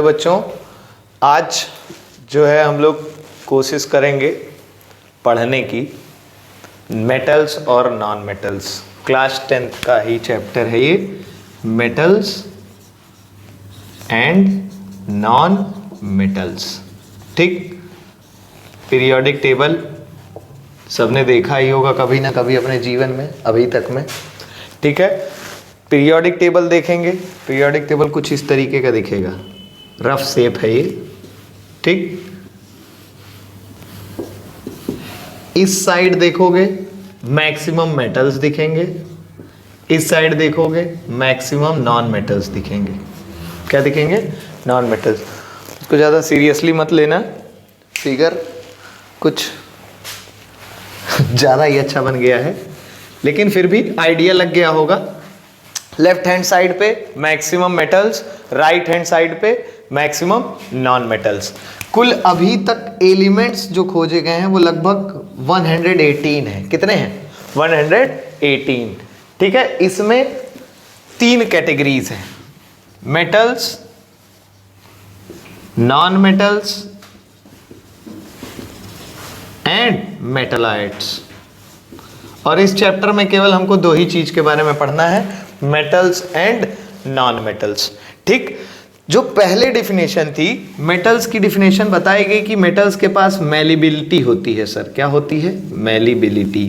तो बच्चों आज जो है हम लोग कोशिश करेंगे पढ़ने की मेटल्स और नॉन मेटल्स। क्लास 10th का ही चैप्टर है ये, मेटल्स एंड नॉन मेटल्स। ठीक, पीरियोडिक टेबल सबने देखा ही होगा कभी ना कभी अपने जीवन में अभी तक में। ठीक है, पीरियोडिक टेबल देखेंगे। पीरियोडिक टेबल कुछ इस तरीके का दिखेगा, रफ शेप है ये। ठीक, इस साइड देखोगे मैक्सिमम मेटल्स दिखेंगे, इस साइड देखोगे मैक्सिमम नॉन मेटल्स दिखेंगे। क्या दिखेंगे? Non metals. उसको ज़्यादा सीरियसली मत लेना, फिगर कुछ ज़्यादा ही अच्छा बन गया है, लेकिन फिर भी आइडिया लग गया होगा। लेफ्ट हैंड साइड पे maximum metals, right hand side पे मैक्सिमम नॉन मेटल्स। कुल अभी तक एलिमेंट्स जो खोजे गए हैं वो लगभग 118 हैं। कितने हैं? 118। ठीक है, इसमें 3 कैटेगरीज हैं, मेटल्स, नॉन मेटल्स एंड मेटलाइट्स। और इस चैप्टर में केवल हमको 2 ही चीज के बारे में पढ़ना है, मेटल्स एंड नॉन मेटल्स। ठीक, जो पहले डिफिनेशन थी मेटल्स की, डिफिनेशन बताई गई कि मेटल्स के पास मेलिबिलिटी होती है। सर क्या होती है? मेलिबिलिटी।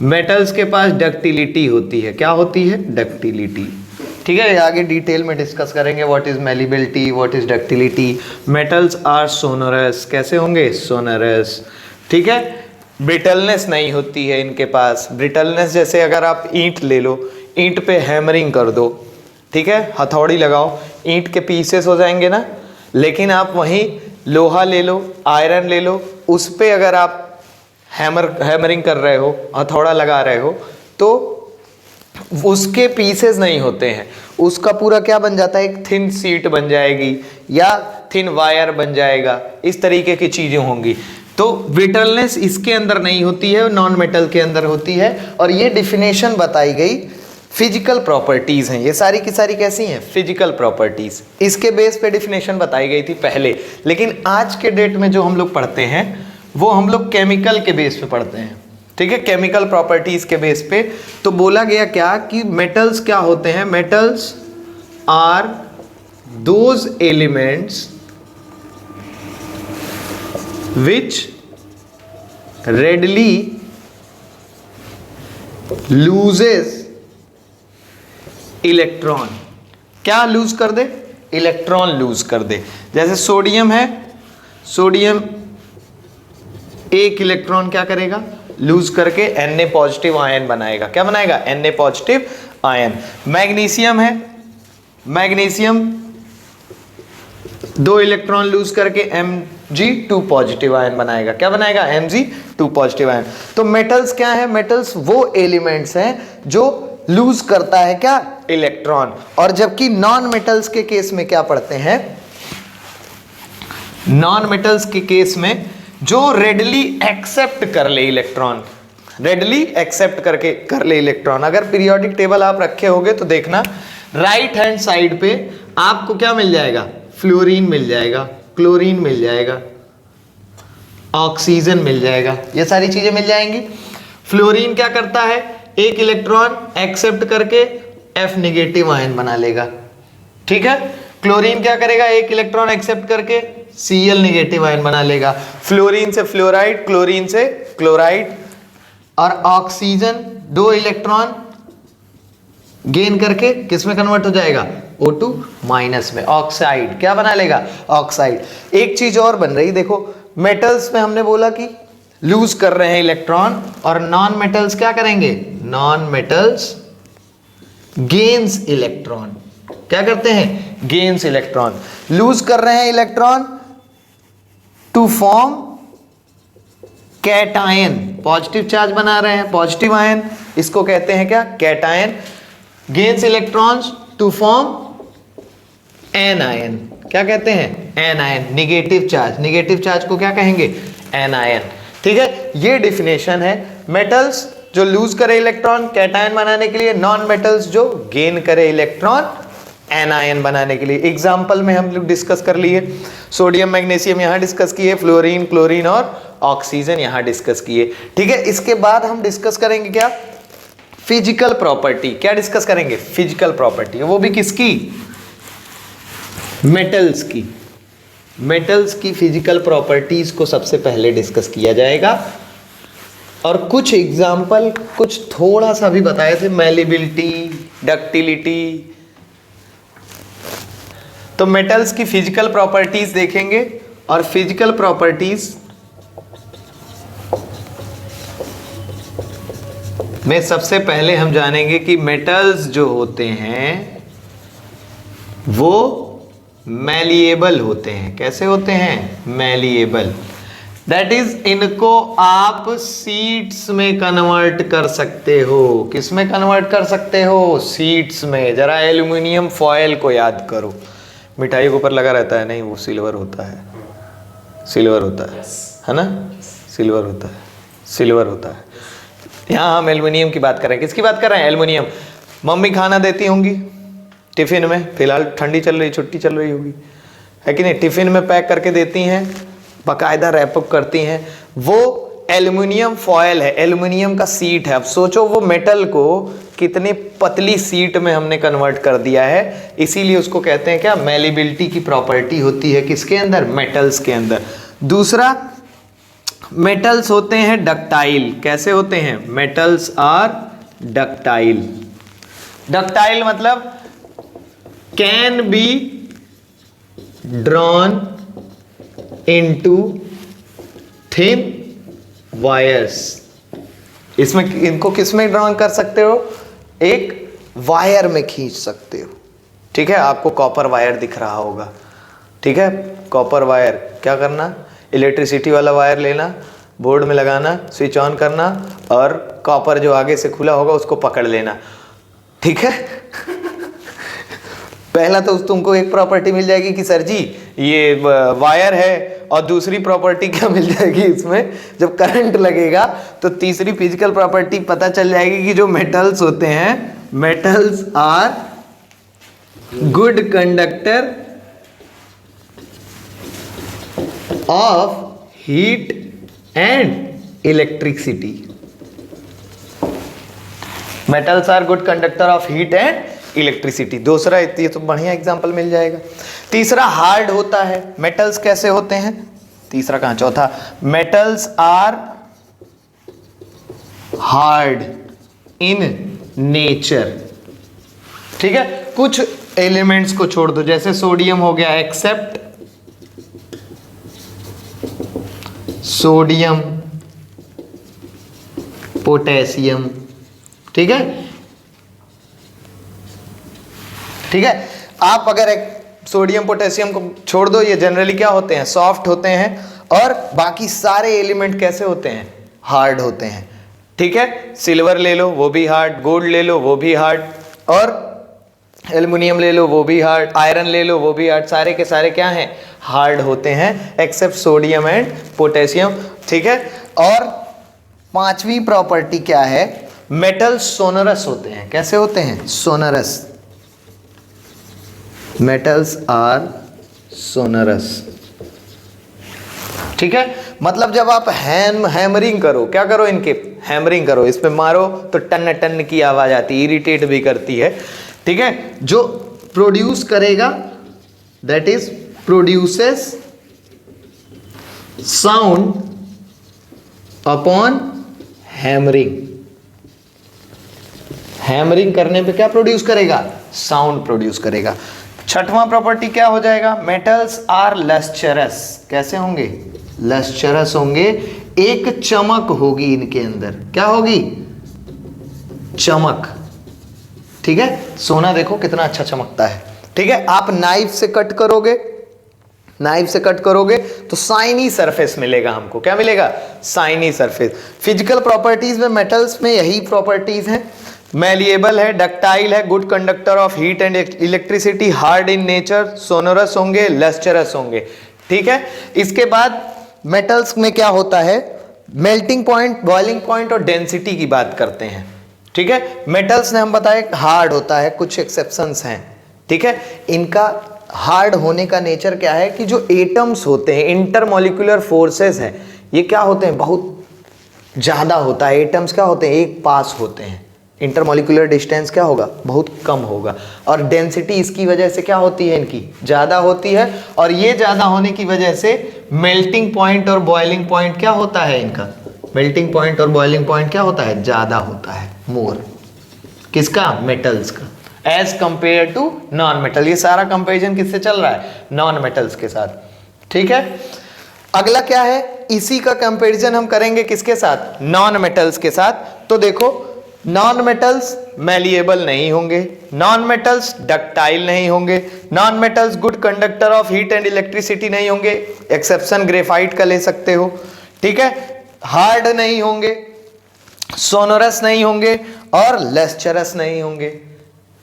मेटल्स के पास डक्टिलिटी होती है। क्या होती है? डक्टिलिटी। ठीक है, आगे डिटेल में डिस्कस करेंगे what is malleability, what is ductility. Metals are sonorous. कैसे होंगे? सोनरस। ठीक है, ब्रिटलनेस नहीं होती है इनके पास। ब्रिटलनेस जैसे अगर आप ईंट ले लो, ईंट पे हैमरिंग कर दो, ठीक है, हथौड़ी लगाओ, ईंट के पीसेस हो जाएंगे ना। लेकिन आप वहीं लोहा ले लो, आयरन ले लो, उस पे अगर आप हैमरिंग कर रहे हो, हथौड़ा लगा रहे हो, तो उसके पीसेस नहीं होते हैं। उसका पूरा क्या बन जाता है? एक थिन सीट बन जाएगी या थिन वायर बन जाएगा, इस तरीके की चीजें होंगी। तो ब्रिटलनेस इसके अंदर नहीं होती है, नॉन मेटल के अंदर होती है। और ये डिफिनेशन बताई गई, फिजिकल प्रॉपर्टीज हैं ये सारी की सारी। कैसी हैं? Physical properties. इसके बेस पे डिफिनेशन बताई गई थी पहले, लेकिन आज के डेट में जो हम लोग पढ़ते हैं वो हम लोग केमिकल के बेस पे पढ़ते हैं। ठीक है, केमिकल प्रॉपर्टीज के बेस पे। तो बोला गया क्या कि मेटल्स क्या होते हैं? Metals are those elements which readily loses electron. क्या लूज कर दे? इलेक्ट्रॉन लूज कर दे। जैसे सोडियम है, सोडियम एक इलेक्ट्रॉन क्या करेगा? लूज करके Na पॉजिटिव आयन बनाएगा। क्या बनाएगा? Na positive ion. मैग्नीशियम है, मैग्नीशियम 2 इलेक्ट्रॉन लूज करके Mg2 पॉजिटिव आयन बनाएगा। क्या बनाएगा? Mg2 positive ion. तो मेटल्स क्या है? मेटल्स वो एलिमेंट्स हैं जो लूज करता है क्या? इलेक्ट्रॉन। और जबकि नॉन मेटल्स के केस में क्या पढ़ते हैं? नॉन मेटल्स के केस में जो रेडली एक्सेप्ट कर ले इलेक्ट्रॉन, रेडली एक्सेप्ट करके कर ले इलेक्ट्रॉन। अगर पीरियोडिक टेबल आप रखे होगे तो देखना, राइट हैंड साइड पे आपको क्या मिल जाएगा? फ्लोरीन मिल जाएगा, क्लोरीन मिल जाएगा, ऑक्सीजन मिल जाएगा, ये सारी चीजें मिल जाएंगी। फ्लोरीन क्या करता है? एक इलेक्ट्रॉन एक्सेप्ट करके F नेगेटिव आयन बना लेगा। ठीक है, क्लोरीन क्या करेगा? एक इलेक्ट्रॉन एक्सेप्ट करके Cl नेगेटिव आयन बना लेगा। फ्लोरीन से फ्लोराइड, क्लोरीन से क्लोराइड। और ऑक्सीजन 2 इलेक्ट्रॉन गेन करके किस में कन्वर्ट हो जाएगा? O2 माइनस में, ऑक्साइड। क्या बना लेगा? ऑक्साइड। एक चीज और बन रही, देखो मेटल्स में हमने बोला कि लूज कर रहे हैं इलेक्ट्रॉन, और नॉन मेटल्स क्या करेंगे? Non metals gains electron. क्या करते हैं? Gains electron. लूज कर रहे हैं electron to form cation, positive charge बना रहे हैं, पॉजिटिव आयन, इसको कहते हैं क्या? Cation. Gains electrons to form anion. क्या कहते हैं? Anion, negative charge. Negative charge को क्या कहेंगे? एनायन। ठीक है, ये डिफिनेशन है। मेटल्स जो लूज करे इलेक्ट्रॉन कैटायन बनाने के लिए, नॉन मेटल्स जो गेन करे इलेक्ट्रॉन एनायन बनाने के लिए। एग्जाम्पल में हम लोग डिस्कस कर लिए, सोडियम मैग्नीशियम यहाँ डिस्कस किए, फ्लोरीन क्लोरीन और ऑक्सीजन यहाँ डिस्कस किए। ठीक है, इसके बाद हम डिस्कस करेंगे क्या, फिजिकल प्रॉपर्टी। क्या डिस्कस करेंगे, फिजिकल प्रॉपर्टी, वो भी किसकी, मेटल्स की। मेटल्स की फिजिकल प्रॉपर्टीज को सबसे पहले डिस्कस किया जाएगा, और कुछ एग्जाम्पल कुछ थोड़ा सा भी बताए थे, मैलिबिलिटी, डक्टिलिटी। तो मेटल्स की फिजिकल प्रॉपर्टीज देखेंगे, और फिजिकल प्रॉपर्टीज में सबसे पहले हम जानेंगे कि मेटल्स जो होते हैं वो मैलिएबल होते हैं। कैसे होते हैं, मैलिएबल। दैट इज इनको आप सीड्स में कन्वर्ट कर सकते हो। किस में कन्वर्ट कर सकते हो, सीड्स में। जरा एल्युमिनियम फॉयल को याद करो, मिठाई के ऊपर लगा रहता है, नहीं वो सिल्वर होता है, सिल्वर होता है ना, सिल्वर होता है, सिल्वर होता है। यहाँ हम एल्युमिनियम की बात कर रहे हैं। किसकी बात कर रहे हैं, एल्युमिनियम। मम्मी खाना देती होंगी टिफिन में, फिलहाल ठंडी चल रही, छुट्टी चल रही होगी, है कि नहीं, टिफिन में पैक करके देती हैं, बाकायदा रैपअप करती हैं, वो एल्युमिनियम फॉयल है, एल्युमिनियम का सीट है। अब सोचो वो मेटल को कितनी पतली सीट में हमने कन्वर्ट कर दिया है, इसीलिए उसको कहते हैं क्या, मैलिबिलिटी की प्रॉपर्टी होती है किसके अंदर, मेटल्स के अंदर। दूसरा, मेटल्स होते हैं डक्टाइल। कैसे होते हैं, मेटल्स आर डक्टाइल। डक्टाइल मतलब can be drawn into thin wires. इसमें इनको किस में ड्रॉ कर सकते हो, एक वायर में खींच सकते हो। ठीक है, आपको कॉपर वायर दिख रहा होगा, ठीक है, कॉपर वायर क्या करना, इलेक्ट्रिसिटी वाला वायर लेना, बोर्ड में लगाना, स्विच ऑन करना, और कॉपर जो आगे से खुला होगा उसको पकड़ लेना। ठीक है पहला तो तुमको एक प्रॉपर्टी मिल जाएगी कि सर जी ये वायर है, और दूसरी प्रॉपर्टी क्या मिल जाएगी इसमें, जब करंट लगेगा तो तीसरी फिजिकल प्रॉपर्टी पता चल जाएगी कि जो मेटल्स होते हैं, metals are good conductor of heat and electricity. Metals are good conductor of heat and electricity. दूसरा, ये तो बढ़िया एग्जांपल मिल जाएगा। तीसरा, हार्ड होता है। मेटल्स कैसे होते हैं, तीसरा कहां, चौथा, metals are hard in nature. ठीक है, कुछ एलिमेंट्स को छोड़ दो, जैसे सोडियम हो गया, एक्सेप्ट सोडियम, पोटेशियम। ठीक है, ठीक है, आप अगर एक सोडियम पोटेशियम को छोड़ दो, ये जनरली क्या होते हैं, सॉफ्ट होते हैं, और बाकी सारे एलिमेंट कैसे होते हैं, हार्ड होते हैं। ठीक है, सिल्वर ले लो वो भी हार्ड, गोल्ड ले लो वो भी हार्ड, और एल्युमिनियम ले लो वो भी हार्ड, आयरन ले लो वो भी हार्ड, सारे के सारे क्या हैं, हार्ड होते हैं, एक्सेप्ट सोडियम एंड पोटेशियम। ठीक है, और पांचवी प्रॉपर्टी क्या है, मेटल सोनरस होते हैं। कैसे होते हैं, सोनरस। Metals are sonorous. ठीक है, मतलब जब आप हैमरिंग करो, क्या करो, इनके हैमरिंग करो, इस पे मारो तो टन टन की आवाज आती है, इरिटेट भी करती है। ठीक है, जो प्रोड्यूस करेगा, that is produces sound upon hammering. Hammering करने पे क्या प्रोड्यूस करेगा, साउंड प्रोड्यूस करेगा। छठवां प्रॉपर्टी क्या हो जाएगा, मेटल्स आर लस्चरस। कैसे होंगे, लस्चरस होंगे, एक चमक होगी इनके अंदर। क्या होगी, चमक। ठीक है, सोना देखो कितना अच्छा चमकता है। ठीक है, आप नाइफ से कट करोगे, नाइफ से कट करोगे तो साइनी सरफेस मिलेगा हमको। क्या मिलेगा, साइनी सरफेस। फिजिकल प्रॉपर्टीज में मेटल्स में यही प्रॉपर्टीज हैं, मैलिएबल है, डक्टाइल है, good conductor of heat and electricity, hard in nature, sonorous होंगे, लस्चरस होंगे। ठीक है, इसके बाद मेटल्स में क्या होता है, मेल्टिंग पॉइंट, बॉइलिंग पॉइंट और डेंसिटी की बात करते हैं। ठीक है, मेटल्स ने हम बताए हार्ड होता है, कुछ एक्सेप्शंस हैं, ठीक है। इनका हार्ड होने का नेचर क्या है कि जो एटम्स होते हैं, इंटरमॉलिक्यूलर फोर्सेस हैं, ये क्या होते हैं, बहुत ज़्यादा होता है। एटम्स क्या होते हैं, एक पास होते हैं, इंटरमॉलिक्यूलर डिस्टेंस क्या होगा, बहुत कम होगा, और डेंसिटी इसकी वजह से क्या होती है, इनकी ज़्यादा होती है। और ये ज़्यादा होने की वजह से मेल्टिंग पॉइंट और बॉइलिंग पॉइंट क्या होता है इनका, मेल्टिंग पॉइंट और बॉइलिंग पॉइंट क्या होता है, ज़्यादा होता है, मोर। किसका, मेटल्स का, as compare to non metal. ये सारा कंपेरिजन किससे चल रहा है, नॉन मेटल्स के साथ, ठीक है। अगला क्या है, इसी का कंपैरिजन हम करेंगे किसके साथ, नॉन मेटल्स के साथ। तो देखो, नॉन मेटल्स मैलिएबल नहीं होंगे, नॉन मेटल्स डक्टाइल नहीं होंगे, non metals good conductor of heat and electricity नहीं होंगे, एक्सेप्शन ग्रेफाइट का ले सकते हो, ठीक है। हार्ड नहीं होंगे, सोनोरस नहीं होंगे, और लेस्चरस नहीं होंगे।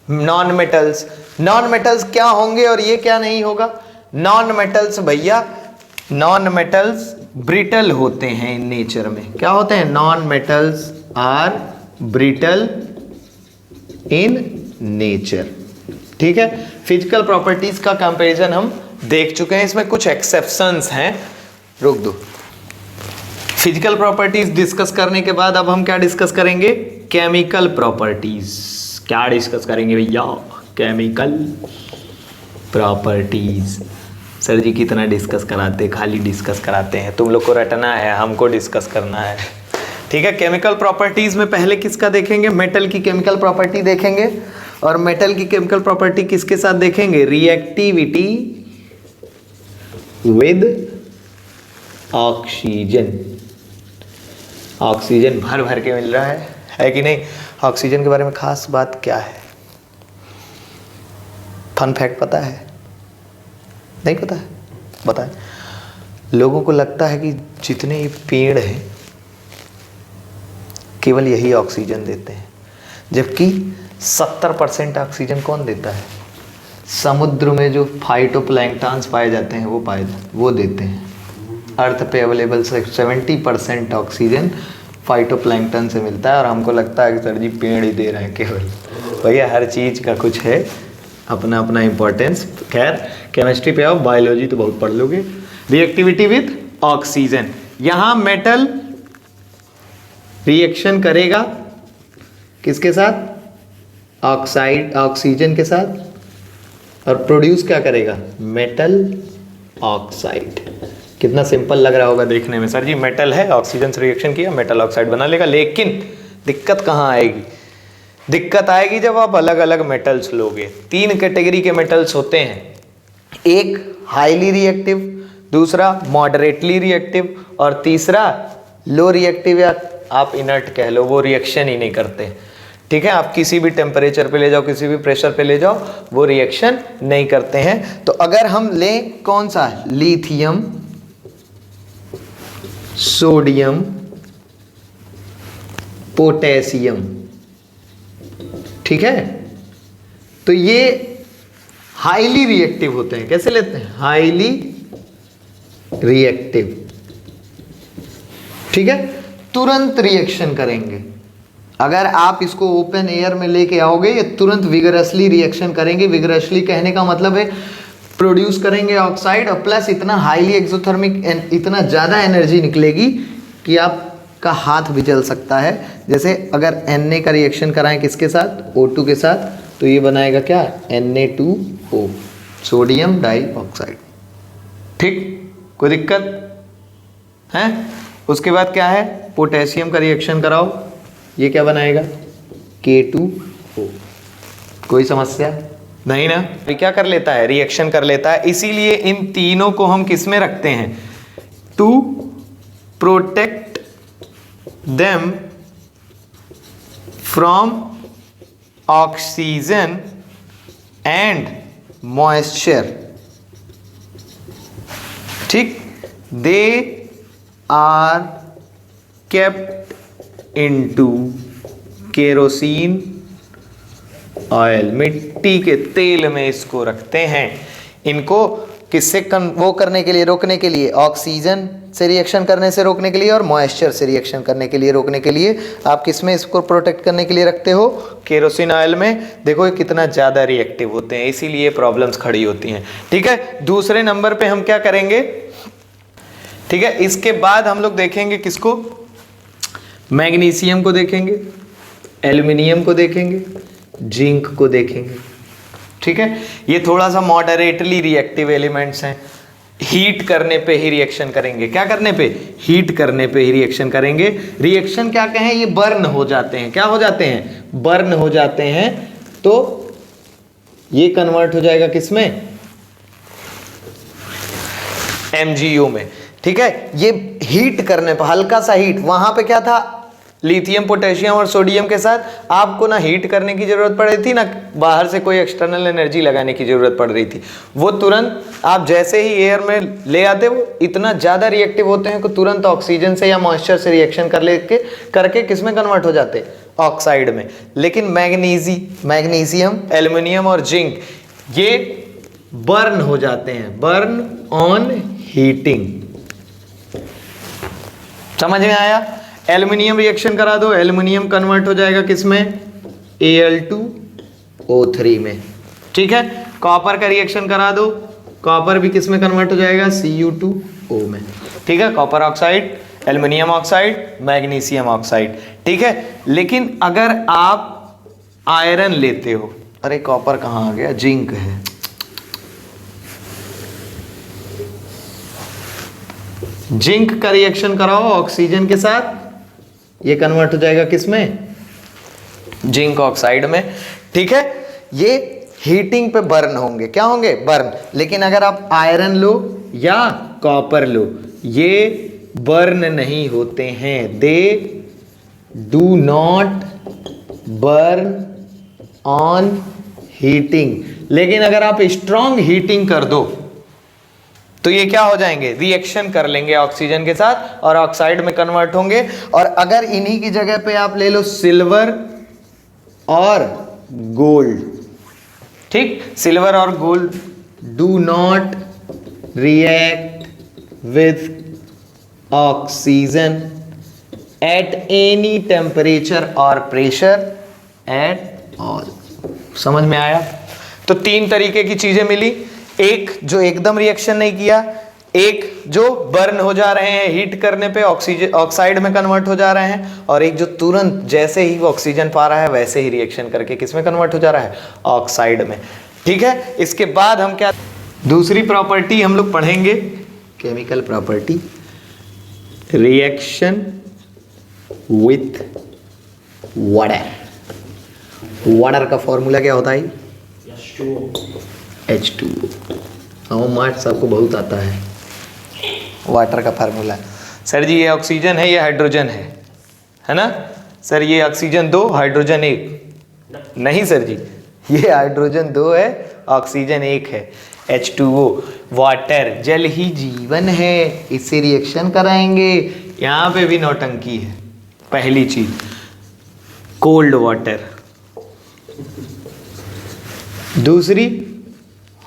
नॉन मेटल्स, नॉन मेटल्स क्या होंगे और ये क्या नहीं होगा, नॉन मेटल्स भैया, नॉन मेटल्स ब्रिटल होते हैं इन नेचर में। क्या होते हैं, non metals are brittle in nature, ठीक है। फिजिकल प्रॉपर्टीज का कंपैरिजन हम देख चुके हैं, इसमें कुछ एक्सेप्शंस हैं, रुक दो। फिजिकल प्रॉपर्टीज डिस्कस करने के बाद अब हम क्या डिस्कस करेंगे, केमिकल प्रॉपर्टीज। क्या डिस्कस करेंगे भैया, केमिकल प्रॉपर्टीज। सर जी कितना डिस्कस कराते, खाली डिस्कस कराते हैं, तुम लोग को रटना है, हमको डिस्कस करना है, ठीक है। केमिकल प्रॉपर्टीज में पहले किसका देखेंगे, मेटल की केमिकल प्रॉपर्टी देखेंगे, और मेटल की केमिकल प्रॉपर्टी किसके साथ देखेंगे, रिएक्टिविटी विद ऑक्सीजन। ऑक्सीजन भर भर के मिल रहा है कि नहीं। ऑक्सीजन के बारे में खास बात क्या है, फन फैक्ट पता है, नहीं पता है, बताएं। लोगों को लगता है कि जितने ये पेड़ हैं केवल यही ऑक्सीजन देते हैं, जबकि 70% ऑक्सीजन कौन देता है, समुद्र में जो फाइटोप्लैंक्टन्स पाए जाते हैं वो देते हैं। अर्थ पे अवेलेबल 70% ऑक्सीजन फाइटोप्लैंक्टन से मिलता है, और हमको लगता है कि सर जी पेड़ ही दे रहे हैं केवल। भैया हर चीज़ का कुछ है अपना अपना इम्पोर्टेंस। खैर केमिस्ट्री पे आओ, बायोलॉजी तो बहुत पढ़ लोगे। रिएक्टिविटी विद ऑक्सीजन, यहाँ मेटल रिएक्शन करेगा किसके साथ, ऑक्साइड, ऑक्सीजन के साथ, और प्रोड्यूस क्या करेगा, मेटल ऑक्साइड। कितना सिंपल लग रहा होगा देखने में, सर जी मेटल है, ऑक्सीजन से रिएक्शन किया, मेटल ऑक्साइड बना लेगा। लेकिन दिक्कत कहाँ आएगी, दिक्कत आएगी जब आप अलग अलग मेटल्स लोगे। 3 कैटेगरी के मेटल्स होते हैं, एक हाईली रिएक्टिव, दूसरा मॉडरेटली रिएक्टिव, और तीसरा लो रिएक्टिव, या आप इनर्ट कह लो, वो रिएक्शन ही नहीं करते, ठीक है। आप किसी भी टेम्परेचर पे ले जाओ, किसी भी प्रेशर पे ले जाओ, वो रिएक्शन नहीं करते हैं। तो अगर हम लें कौन सा, लिथियम, सोडियम, पोटेशियम, ठीक है, तो ये हाईली रिएक्टिव होते हैं। कैसे लेते हैं, हाईली रिएक्टिव, ठीक है, तुरंत रिएक्शन करेंगे। अगर आप इसको ओपन एयर में लेके आओगे, ये तुरंत विगरसली रिएक्शन करेंगे। विगरसली कहने का मतलब है प्रोड्यूस करेंगे ऑक्साइड, और प्लस इतना हाईली एक्सोथर्मिक, इतना ज़्यादा एनर्जी निकलेगी कि आपका हाथ भी जल सकता है। जैसे अगर Na का रिएक्शन कराएं किसके साथ, O2 के साथ, तो ये बनाएगा क्या, Na2O, सोडियम डाइऑक्साइड, ठीक, कोई दिक्कत है। उसके बाद क्या है, पोटेशियम का रिएक्शन कराओ, ये क्या बनाएगा, K2O, कोई समस्या नहीं ना। ये क्या कर लेता है, रिएक्शन कर लेता है। इसीलिए इन तीनों को हम किस में रखते हैं, to protect them from oxygen and moisture, ठीक। They are kept into kerosene oil, मिट्टी के तेल में इसको रखते हैं। इनको किससे वो करने के लिए, रोकने के लिए, ऑक्सीजन से रिएक्शन करने से रोकने के लिए और मॉइस्चर से रिएक्शन करने के लिए, रोकने के लिए आप किस में इसको प्रोटेक्ट करने के लिए रखते हो, केरोसिन ऑयल में। देखो ये कितना ज़्यादा रिएक्टिव होते हैं, इसीलिए प्रॉब्लम्स खड़ी होती हैं। ठीक है, दूसरे नंबर पे हम क्या करेंगे, ठीक है, इसके बाद हम लोग देखेंगे किसको, मैग्नीशियम को देखेंगे, एल्युमिनियम को देखेंगे, जिंक को देखेंगे। ठीक है, ये थोड़ा सा मॉडरेटली रिएक्टिव एलिमेंट्स हैं, हीट करने पे ही रिएक्शन करेंगे। क्या करने पे, हीट करने पे ही रिएक्शन करेंगे। रिएक्शन क्या कहें, ये बर्न हो जाते हैं। क्या हो जाते हैं, बर्न हो जाते हैं। तो ये कन्वर्ट हो जाएगा किसमें, MgO में। ठीक है, ये हीट करने पर, हल्का सा हीट, वहां पे क्या था, लिथियम, पोटेशियम और सोडियम के साथ आपको ना हीट करने की जरूरत पड़ रही थी, ना बाहर से कोई एक्सटर्नल एनर्जी लगाने की जरूरत पड़ रही थी। वो तुरंत आप जैसे ही एयर में ले आते, वो इतना ज़्यादा रिएक्टिव होते हैं कि तुरंत ऑक्सीजन से या मॉइस्चर से रिएक्शन करके किस में कन्वर्ट हो जाते, ऑक्साइड में। लेकिन मैग्नीशियम, एल्युमिनियम और जिंक ये बर्न हो जाते हैं, बर्न ऑन हीटिंग। समझ में आया। एल्युमिनियम रिएक्शन करा दो, एल्युमिनियम कन्वर्ट हो जाएगा किसमें, Al2O3 में। ठीक है, कॉपर का रिएक्शन करा दो, कॉपर भी किसमें कन्वर्ट हो जाएगा, Cu2O में। ठीक है, copper oxide, aluminium oxide, magnesium oxide. ठीक है, लेकिन अगर आप आयरन लेते हो, अरे कॉपर कहाँ आ गया, जिंक है, जिंक का रिएक्शन कराओ ऑक्सीजन के साथ, ये कन्वर्ट हो जाएगा किसमें, जिंक ऑक्साइड में। ठीक है, ये हीटिंग पे बर्न होंगे, क्या होंगे, बर्न। लेकिन अगर आप आयरन लो या कॉपर लो, ये बर्न नहीं होते हैं, they do not burn on heating. लेकिन अगर आप स्ट्रॉन्ग हीटिंग कर दो तो ये क्या हो जाएंगे, रिएक्शन कर लेंगे ऑक्सीजन के साथ और ऑक्साइड में कन्वर्ट होंगे। और अगर इन्हीं की जगह पे आप ले लो सिल्वर और गोल्ड, ठीक, सिल्वर और gold do not react with oxygen at any temperature और प्रेशर एट ऑल। समझ में आया। तो तीन तरीके की चीजें मिली, एक जो एकदम रिएक्शन नहीं किया, एक जो बर्न हो जा रहे हैं हीट करने पे ऑक्साइड में कन्वर्ट हो जा रहे हैं, और एक जो तुरंत जैसे ही वो ऑक्सीजन पा रहा है वैसे ही रिएक्शन करके किस में कन्वर्ट हो जा रहा है, ऑक्साइड में। ठीक है, इसके बाद हम क्या, दूसरी प्रॉपर्टी हम लोग पढ़ेंगे, chemical property, reaction with water. Water का फॉर्मूला क्या होता है, H2O। हाँ, मार्क्स आपको बहुत आता है, वाटर का फार्मूला। सर जी ये ऑक्सीजन है, ये हाइड्रोजन है ना सर, ये ऑक्सीजन 2 हाइड्रोजन 1, नहीं सर जी, ये हाइड्रोजन 2 है ऑक्सीजन 1 है, H2O। वाटर, जल ही जीवन है, इससे रिएक्शन कराएंगे। यहाँ पे भी नौटंकी है। पहली चीज कोल्ड वाटर, दूसरी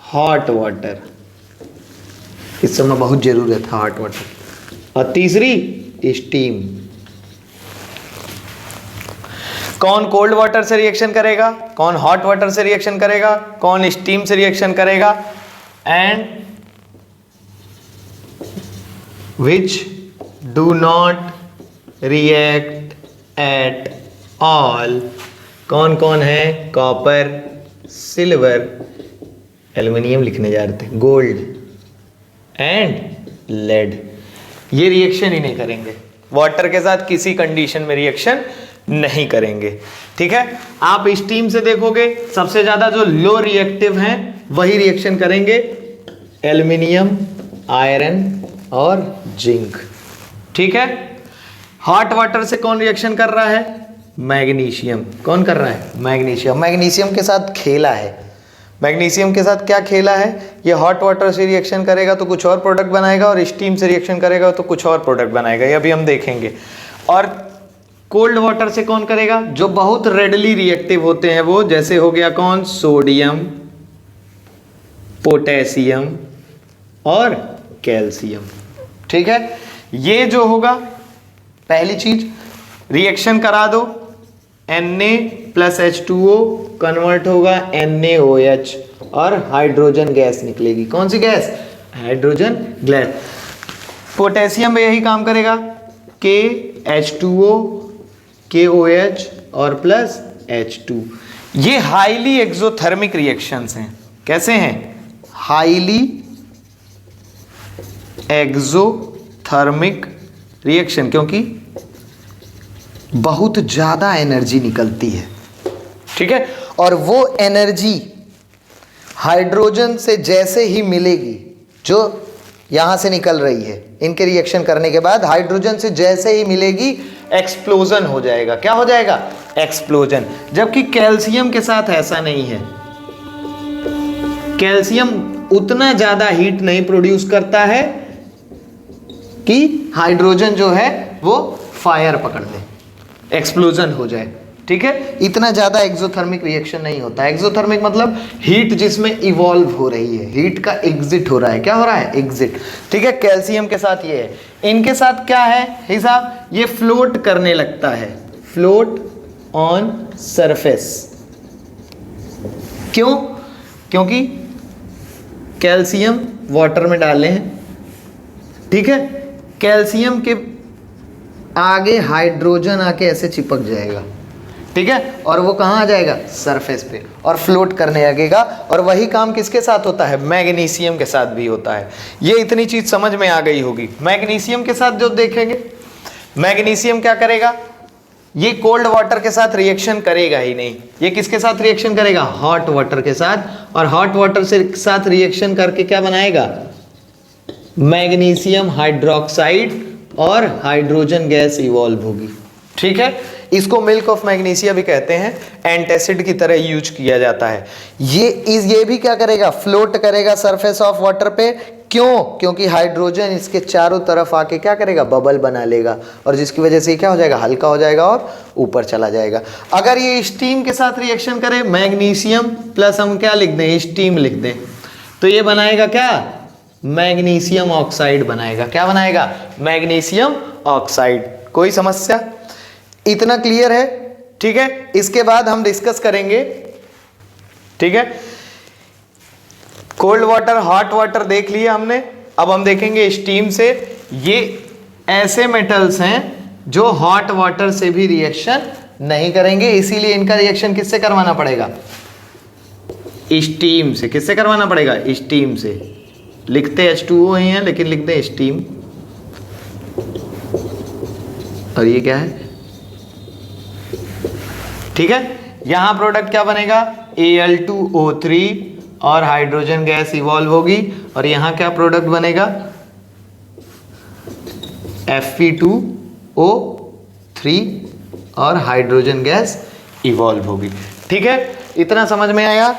हॉट वाटर, इस समय बहुत जरूरत है हॉट वाटर, और तीसरी स्टीम। कौन कोल्ड वाटर से रिएक्शन करेगा, कौन हॉट वाटर से रिएक्शन करेगा, कौन स्टीम से रिएक्शन करेगा, and which do not react at all. कौन कौन है, कॉपर, सिल्वर, एल्युमिनियम लिखने जा रहे थे, गोल्ड एंड लेड, ये रिएक्शन ही नहीं करेंगे, वाटर के साथ किसी कंडीशन में रिएक्शन नहीं करेंगे। ठीक है, आप स्टीम से देखोगे सबसे ज्यादा जो लो रिएक्टिव हैं वही रिएक्शन करेंगे, एल्युमिनियम, आयरन और जिंक। ठीक है, हॉट वाटर से कौन रिएक्शन कर रहा है, मैग्नीशियम। कौन कर रहा है, मैग्नीशियम। मैग्नीशियम के साथ खेला है, मैग्नीशियम के साथ क्या खेला है, ये हॉट वाटर से रिएक्शन करेगा तो कुछ और प्रोडक्ट बनाएगा, और स्टीम से रिएक्शन करेगा तो कुछ और प्रोडक्ट बनाएगा, ये अभी हम देखेंगे। और कोल्ड वाटर से कौन करेगा, जो बहुत रेडली रिएक्टिव होते हैं वो, जैसे हो गया कौन, सोडियम, पोटेशियम, और कैल्शियम। ठीक है, ये जो होगा पहली चीज, रिएक्शन करा दो, Na प्लस H2O कन्वर्ट होगा NaOH और हाइड्रोजन गैस निकलेगी। कौन सी गैस? Hydrogen gas. पोटेशियम में यही काम करेगा, KH2O KOH और प्लस H2। ये हाईली एक्सोथर्मिक रिएक्शंस हैं। कैसे हैं? हाईली एक्सोथर्मिक रिएक्शन, क्योंकि बहुत ज्यादा एनर्जी निकलती है। ठीक है, और वो एनर्जी हाइड्रोजन से जैसे ही मिलेगी, जो यहां से निकल रही है, इनके रिएक्शन करने के बाद हाइड्रोजन से जैसे ही मिलेगी, एक्सप्लोजन हो जाएगा। क्या हो जाएगा? एक्सप्लोजन। जबकि कैल्शियम के साथ ऐसा नहीं है। कैल्शियम उतना ज्यादा हीट नहीं प्रोड्यूस करता है कि हाइड्रोजन जो है वो फायर पकड़ ले, एक्सप्लोजन हो जाए। ठीक है, इतना ज्यादा एक्सोथर्मिक रिएक्शन नहीं होता। एक्सोथर्मिक मतलब हीट जिसमें इवॉल्व हो रही है, हीट का एग्जिट हो रहा है। क्या हो रहा है? एग्जिट। ठीक है, कैल्शियम के साथ ये है। इनके साथ क्या है हिसाब? ये फ्लोट करने लगता है, फ्लोट ऑन सरफेस। क्यों? क्योंकि कैल्शियम वाटर में डाले हैं। ठीक है, कैल्शियम के आगे हाइड्रोजन आके ऐसे चिपक जाएगा। ठीक है, और वो कहाँ आ जाएगा? सरफेस पे, और फ्लोट करने लगेगा। और वही काम किसके साथ होता है? मैग्नीशियम के साथ भी होता है। ये इतनी चीज समझ में आ गई होगी। मैग्नीशियम के साथ जो देखेंगे, मैग्नीशियम क्या करेगा? ये कोल्ड वाटर के साथ रिएक्शन करेगा ही नहीं। ये किसके साथ रिएक्शन करेगा? हॉट वाटर के साथ। और हॉट वाटर से साथ रिएक्शन करके क्या बनाएगा? मैग्नीशियम हाइड्रोक्साइड और हाइड्रोजन गैस इवॉल्व होगी। ठीक है, इसको मिल्क ऑफ मैग्नीशिया भी कहते हैं। एंटासिड की तरह यूज किया जाता है। ये भी क्या करेगा? फ्लोट करेगा सरफेस ऑफ वाटर पे। क्यों? क्योंकि हाइड्रोजन इसके चारों तरफ आके क्या करेगा? बबल बना लेगा, और जिसकी वजह से क्या हो जाएगा? हल्का हो जाएगा और ऊपर चला जाएगा। अगर ये स्टीम के साथ रिएक्शन करे, मैग्नीशियम प्लस हम क्या लिख दें? स्टीम लिख दें, तो ये बनाएगा क्या? मैग्नीशियम ऑक्साइड बनाएगा। क्या बनाएगा? Magnesium oxide. कोई समस्या? इतना क्लियर है? ठीक है, इसके बाद हम डिस्कस करेंगे। ठीक है, कोल्ड वाटर, हॉट वाटर देख लिया हमने। अब हम देखेंगे स्टीम से। ये ऐसे मेटल्स हैं जो हॉट वाटर से भी रिएक्शन नहीं करेंगे, इसीलिए इनका रिएक्शन किससे करवाना पड़ेगा? स्टीम से। किससे करवाना पड़ेगा? स्टीम से। लिखते H2O ही हैं, लेकिन लिखते हैं स्टीम। और ये क्या है? ठीक है, यहां प्रोडक्ट क्या बनेगा? Al2O3 और हाइड्रोजन गैस इवॉल्व होगी। और यहां क्या प्रोडक्ट बनेगा? Fe2O3 और हाइड्रोजन गैस इवॉल्व होगी। ठीक है, इतना समझ में आया?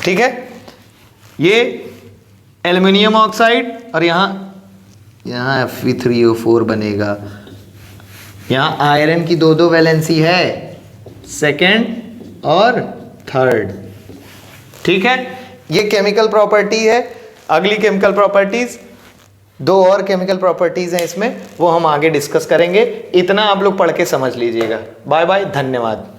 ठीक है, ये एल्युमिनियम ऑक्साइड, और यहां Fe3O4 बनेगा। यहां आयरन की दो वैलेंसी है, सेकेंड और थर्ड। ठीक है, ये केमिकल प्रॉपर्टी है। अगली केमिकल प्रॉपर्टीज, दो और केमिकल प्रॉपर्टीज हैं इसमें, वो हम आगे डिस्कस करेंगे। इतना आप लोग पढ़ के समझ लीजिएगा। बाय बाय, धन्यवाद।